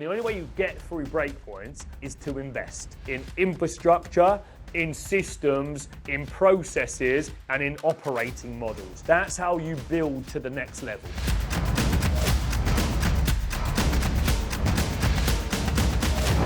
the only way you get through breakpoints is to invest in infrastructure, in systems, in processes, and in operating models. That's how you build to the next level.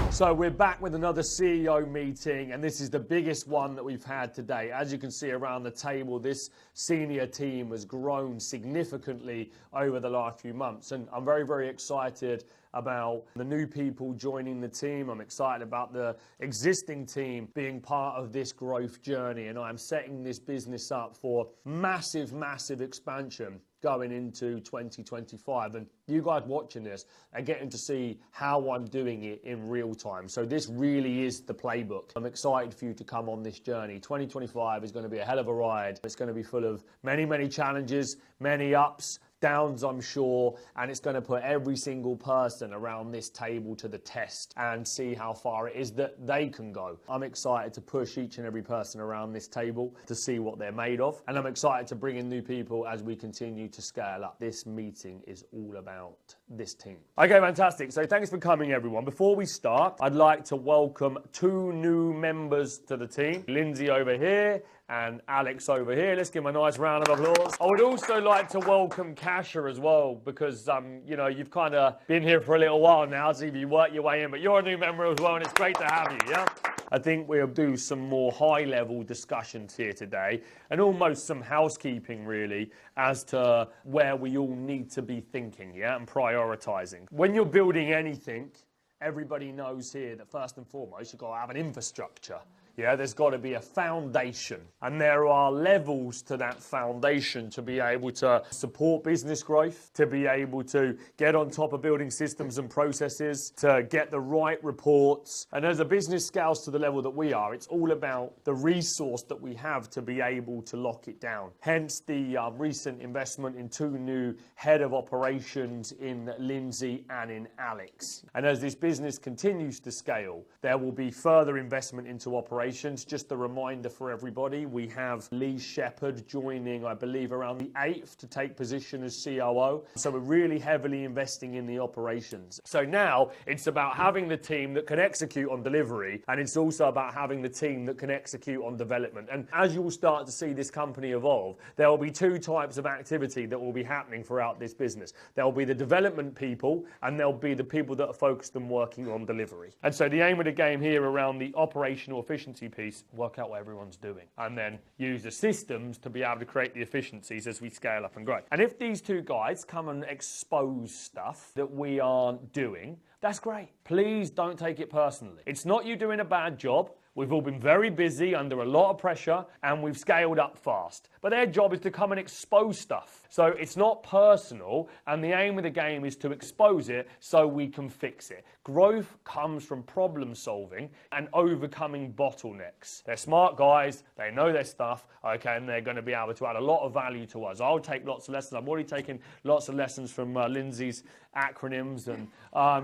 So we're back with another CEO meeting, and this is the biggest one that we've had today. As you can see around the table, this senior team has grown significantly over the last few months, and I'm very, very excited about the new people joining the team. I'm excited about the existing team being part of this growth journey, and I'm setting this business up for massive, massive expansion going into 2025. And you guys watching this are getting to see how I'm doing it in real time. So this really is the playbook. I'm excited for you to come on this journey. 2025 is going to be a hell of a ride. It's going to be full of many, many challenges, many ups, downs, I'm sure, and it's going to put every single person around this table to the test and see how far it is that they can go. I'm excited to push each and every person around this table to see what they're made of, and I'm excited to bring in new people as we continue to scale up. This meeting is all about this team. Okay, fantastic. So thanks for coming, everyone. Before we start, I'd like to welcome two new members to the team. Lindsay over here and Alex over here. Let's give them a nice round of applause. I would also like to welcome Kasha as well, because you know, you've kind of been here for a little while now, so you work your way in, but you're a new member as well, and it's great to have you, yeah? I think we'll do some more high-level discussions here today, and almost some housekeeping, really, as to where we all need to be thinking, yeah, and prioritizing. When you're building anything, everybody knows here that first and foremost, you've got to have an infrastructure. Yeah, there's got to be a foundation, and there are levels to that foundation to be able to support business growth, to be able to get on top of building systems and processes, to get the right reports. And as a business scales to the level that we are, it's all about the resource that we have to be able to lock it down. Hence the recent investment in two new head of operations in Lindsay and in Alex. And as this business continues to scale, there will be further investment into operations. Just a reminder for everybody, we have Lee Shepherd joining, I believe, around the 8th to take position as COO. So we're really heavily investing in the operations. So now it's about having the team that can execute on delivery, and it's also about having the team that can execute on development. And as you will start to see this company evolve, there will be two types of activity that will be happening throughout this business. There will be the development people, and there'll be the people that are focused on working on delivery. And so the aim of the game here around the operational efficiency piece, work out what everyone's doing, and then use the systems to be able to create the efficiencies as we scale up and grow. And if these two guys come and expose stuff that we aren't doing, that's great. Please don't take it personally. It's not you doing a bad job. We've all been very busy, under a lot of pressure, and we've scaled up fast. But their job is to come and expose stuff. So it's not personal, and the aim of the game is to expose it so we can fix it. Growth comes from problem solving and overcoming bottlenecks. They're smart guys, they know their stuff, okay, and they're going to be able to add a lot of value to us. I'll take lots of lessons. I've already taken lots of lessons from Lindsay's acronyms and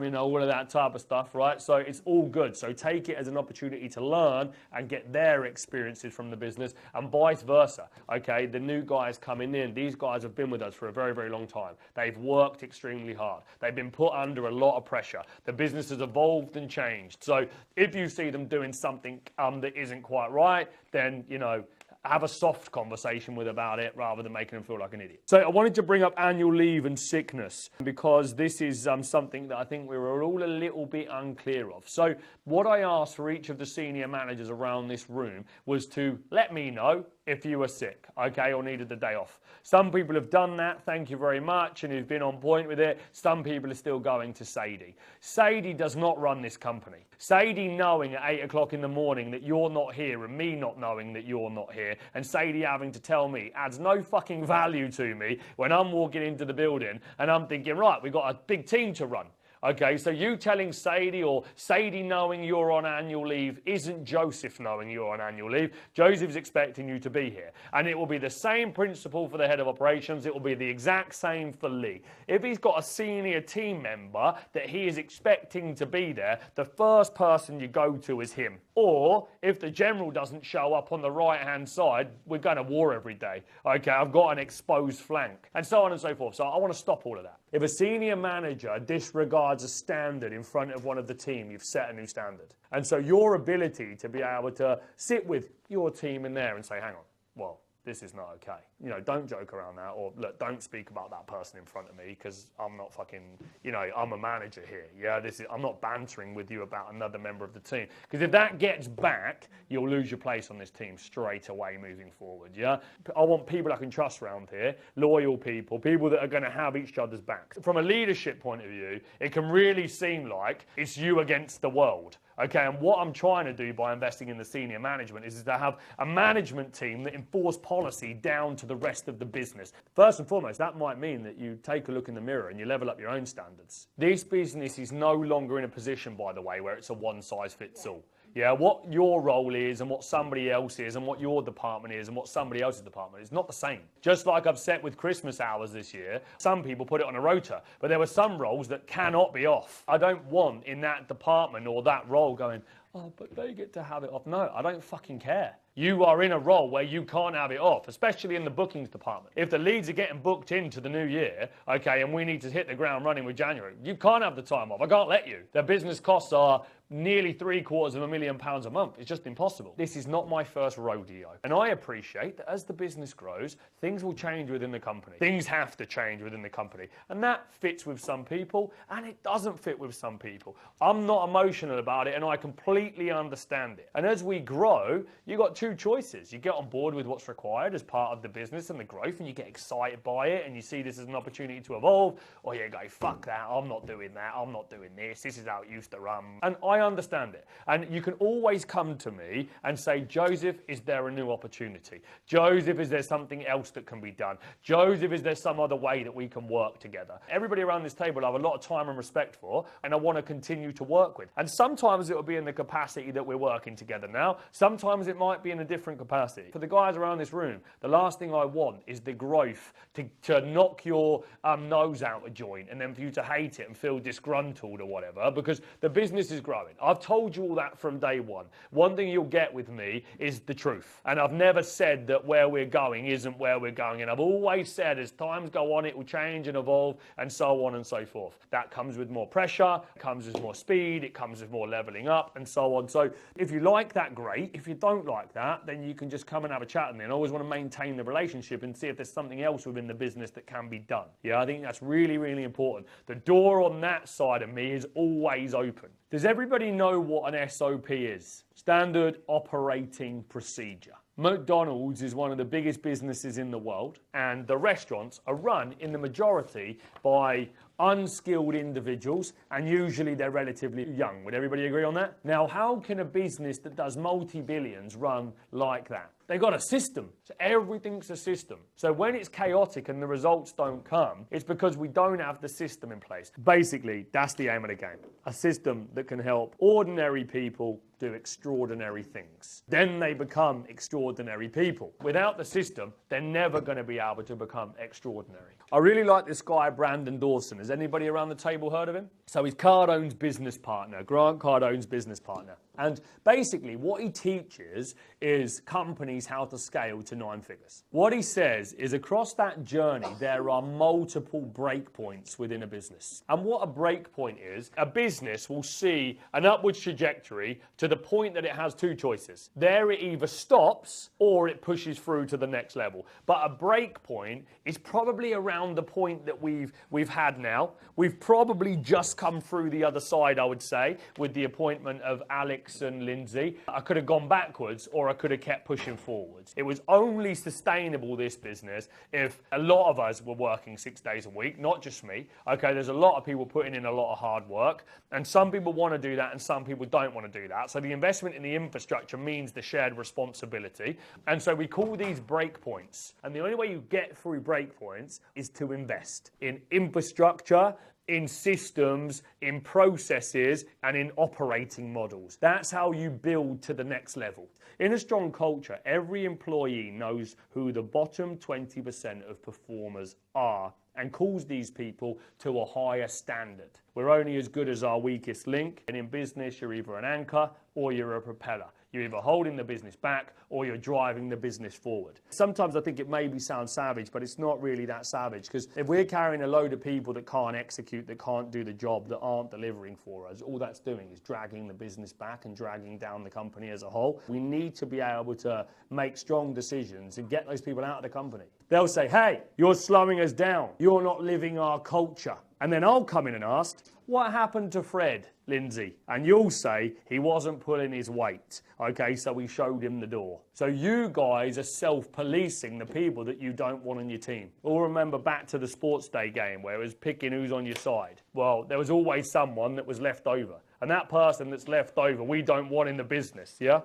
you know, all of that type of stuff, right? So it's all good. So take it as an opportunity to learn and get their experiences from the business, and vice versa. Okay, the new guys coming in, these guys have been with us for a very, very long time. They've worked extremely hard. They've been put under a lot of pressure. The business has evolved and changed. So if you see them doing something that isn't quite right, then, you know, have a soft conversation with about it rather than making them feel like an idiot. So I wanted to bring up annual leave and sickness, because this is something that I think we were all a little bit unclear of. So what I asked for each of the senior managers around this room was to let me know if you were sick, okay, or needed the day off. Some people have done that, thank you very much, and who've been on point with it. Some people are still going to Sadie. Sadie does not run this company. Sadie knowing at 8 o'clock in the morning that you're not here, and me not knowing that you're not here, and Sadie having to tell me adds no fucking value to me when I'm walking into the building and I'm thinking, right, we've got a big team to run. Okay, so you telling Sadie, or Sadie knowing you're on annual leave, isn't Joseph knowing you're on annual leave. Joseph's expecting you to be here. And it will be the same principle for the head of operations. It will be the exact same for Lee. If he's got a senior team member that he is expecting to be there, the first person you go to is him. Or if the general doesn't show up on the right-hand side, we're going to war every day. Okay, I've got an exposed flank, and so on and so forth. So I want to stop all of that. If a senior manager disregards regards a standard in front of one of the team, you've set a new standard. And so your ability to be able to sit with your team in there and say, hang on, well, this is not okay. You know, don't joke around that, or look, don't speak about that person in front of me because I'm not fucking, you know, I'm a manager here. Yeah, I'm not bantering with you about another member of the team. Because if that gets back, you'll lose your place on this team straight away moving forward. Yeah, I want people I can trust around here, loyal people that are going to have each other's backs. From a leadership point of view, it can really seem like it's you against the world. Okay, and what I'm trying to do by investing in the senior management is to have a management team that enforce policy down to the rest of the business. First and foremost, that might mean that you take a look in the mirror and you level up your own standards. This business is no longer in a position, by the way, where it's a one-size-fits-all. Yeah, what your role is and what somebody else is and what your department is and what somebody else's department is not the same. Just like I've set with Christmas hours this year, some people put it on a rota, but there were some roles that cannot be off. I don't want in that department or that role going, oh, but they get to have it off. No, I don't fucking care. You are in a role where you can't have it off, especially in the bookings department. If the leads are getting booked into the new year, okay, and we need to hit the ground running with January, you can't have the time off. I can't let you. Their business costs are nearly £750,000 a month. It's just impossible. This is not my first rodeo. And I appreciate that as the business grows, things will change within the company. Things have to change within the company. And that fits with some people and it doesn't fit with some people. I'm not emotional about it and I completely understand it. And as we grow, you've got two choices. You get on board with what's required as part of the business and the growth and you get excited by it and you see this as an opportunity to evolve, or you go, fuck that, I'm not doing that, I'm not doing this is how it used to run. And I understand it. And you can always come to me and say, Joseph, is there a new opportunity? Joseph, is there something else that can be done? Joseph, is there some other way that we can work together? Everybody around this table I have a lot of time and respect for and I want to continue to work with. And sometimes it will be in the capacity that we're working together now. Sometimes it might be in a different capacity. For the guys around this room, the last thing I want is the growth to knock your nose out a joint and then for you to hate it and feel disgruntled or whatever, because the business is growing. I've told you all that from day one. One thing you'll get with me is the truth. And I've never said that where we're going isn't where we're going. And I've always said as times go on, it will change and evolve and so on and so forth. That comes with more pressure, it comes with more speed, it comes with more leveling up and so on. So if you like that, great. If you don't like that, then you can just come and have a chat with me. And I always want to maintain the relationship and see if there's something else within the business that can be done. Yeah, I think that's really, really important. The door on that side of me is always open. Does everybody know what an SOP is? Standard Operating Procedure. McDonald's is one of the biggest businesses in the world, and the restaurants are run in the majority by unskilled individuals, and usually they're relatively young. Would everybody agree on that? Now, how can a business that does multi-billions run like that? They've got a system. So everything's a system. So when it's chaotic and the results don't come, it's because we don't have the system in place. Basically, that's the aim of the game. A system that can help ordinary people do extraordinary things. Then they become extraordinary people. Without the system, they're never going to be able to become extraordinary. I really like this guy, Brandon Dawson. Has anybody around the table heard of him? So he's Cardone's business partner, Grant Cardone's business partner. And basically what he teaches is companies how to scale to 9 figures. What he says is across that journey, there are multiple breakpoints within a business. And what a breakpoint is, a business will see an upwards trajectory to the point that it has two choices. There it either stops or it pushes through to the next level. But a breakpoint is probably around the point that we've had now. We've probably just come through the other side, I would say, with the appointment of Alex and Lindsay. I could have gone backwards or I could have kept pushing forwards. It was only sustainable, this business, if a lot of us were working 6 days a week, not just me. Okay, there's a lot of people putting in a lot of hard work, and some people want to do that and some people don't want to do that. So the investment in the infrastructure means the shared responsibility. And so we call these breakpoints. And the only way you get through breakpoints is to invest in infrastructure, in systems, in processes, and in operating models. That's how you build to the next level. In a strong culture, every employee knows who the bottom 20% of performers are and calls these people to a higher standard. We're only as good as our weakest link, and in business, you're either an anchor or you're a propeller. You're either holding the business back or you're driving the business forward. Sometimes I think it maybe sounds savage, but it's not really that savage, because if we're carrying a load of people that can't execute, that can't do the job, that aren't delivering for us, all that's doing is dragging the business back and dragging down the company as a whole. We need to be able to make strong decisions and get those people out of the company. They'll say, hey, you're slowing us down. You're not living our culture. And then I'll come in and ask, what happened to Fred, Lindsay? And you'll say, he wasn't pulling his weight. Okay, so we showed him the door. So you guys are self-policing the people that you don't want on your team. All remember back to the sports day game where it was picking who's on your side. Well, there was always someone that was left over. And that person that's left over, we don't want in the business, yeah?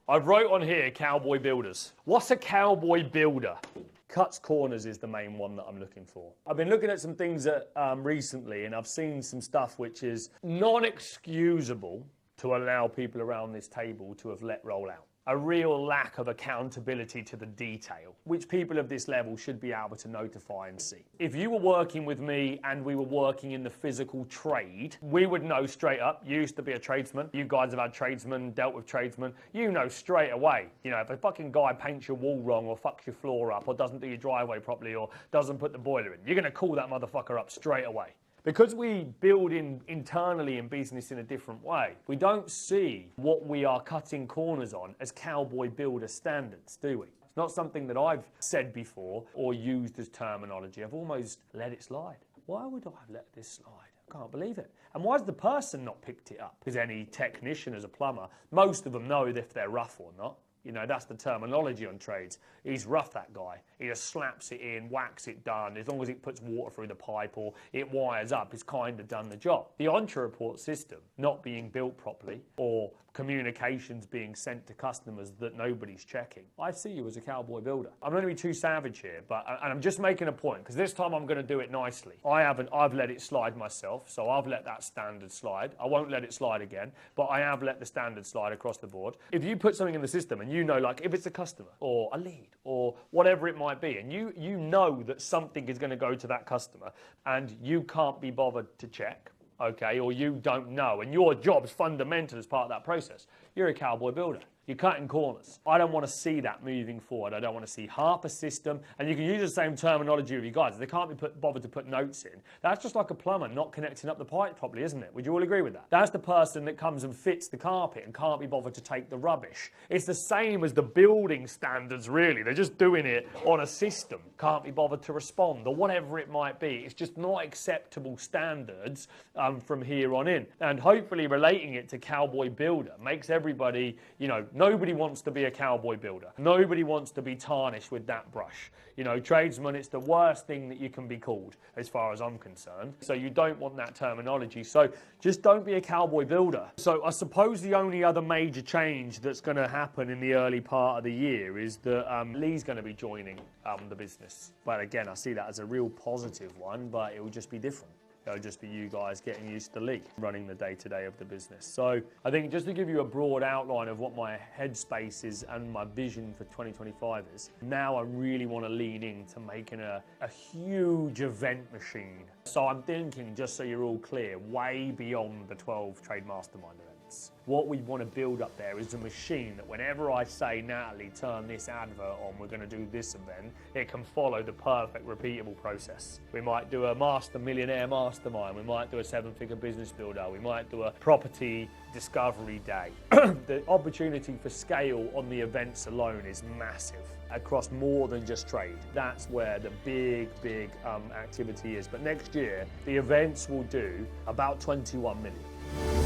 I wrote on here, Cowboy Builders. What's a Cowboy Builder? Cuts corners is the main one that I'm looking for. I've been looking at some things that, recently, and I've seen some stuff which is non-excusable to allow people around this table to have let roll out. A real lack of accountability to the detail, which people of this level should be able to notify and see. If you were working with me and we were working in the physical trade, we would know straight up. You used to be a tradesman. You guys have had tradesmen, dealt with tradesmen. You know straight away. You know, if a fucking guy paints your wall wrong or fucks your floor up or doesn't do your driveway properly or doesn't put the boiler in, you're going to call that motherfucker up straight away. Because we build internally in business in a different way, we don't see what we are cutting corners on as Cowboy Builder standards, do we? It's not something that I've said before or used as terminology. I've almost let it slide. Why would I have let this slide? I can't believe it. And why has the person not picked it up? Because any technician as a plumber, most of them know if they're rough or not. You know, that's the terminology on trades. He's rough, that guy. He just slaps it in, whacks it done. As long as it puts water through the pipe or it wires up, it's kind of done the job. The Entre-Report system not being built properly or communications being sent to customers that nobody's checking. I see you as a Cowboy Builder. I'm not going to be too savage here, and I'm just making a point, because this time I'm going to do it nicely. I've let it slide myself, so I've let that standard slide. I won't let it slide again, but I have let the standard slide across the board. If you put something in the system and you know, like if it's a customer or a lead or whatever it might be, and you know that something is going to go to that customer and you can't be bothered to check, okay, or you don't know, and your job's fundamental as part of that process, you're a Cowboy Builder. You're cutting corners. I don't want to see that moving forward. I don't want to see half a system, and you can use the same terminology with you guys. If they can't be bothered to put notes in, that's just like a plumber not connecting up the pipe properly, isn't it? Would you all agree with that? That's the person that comes and fits the carpet and can't be bothered to take the rubbish. It's the same as the building standards, really. They're just doing it on a system. Can't be bothered to respond, or whatever it might be. It's just not acceptable standards from here on in. And hopefully relating it to Cowboy Builder makes everybody, you know, nobody wants to be a Cowboy Builder. Nobody wants to be tarnished with that brush. You know, tradesman, it's the worst thing that you can be called, as far as I'm concerned. So you don't want that terminology. So just don't be a Cowboy Builder. So I suppose the only other major change that's going to happen in the early part of the year is that Lee's going to be joining the business. But again, I see that as a real positive one, but it will just be different. It'll just be you guys getting used to Lee running the day-to-day of the business. So I think just to give you a broad outline of what my headspace is and my vision for 2025 is, now I really want to lean into making a huge event machine. So I'm thinking, just so you're all clear, way beyond the 12 Trade Mastermind events. What we want to build up there is a machine that whenever I say, Natalie, turn this advert on, we're going to do this event, it can follow the perfect repeatable process. We might do a millionaire mastermind, we might do a 7-figure business builder, we might do a property discovery day. The opportunity for scale on the events alone is massive across more than just trade. That's where the big activity is. But next year, the events will do about 21 million.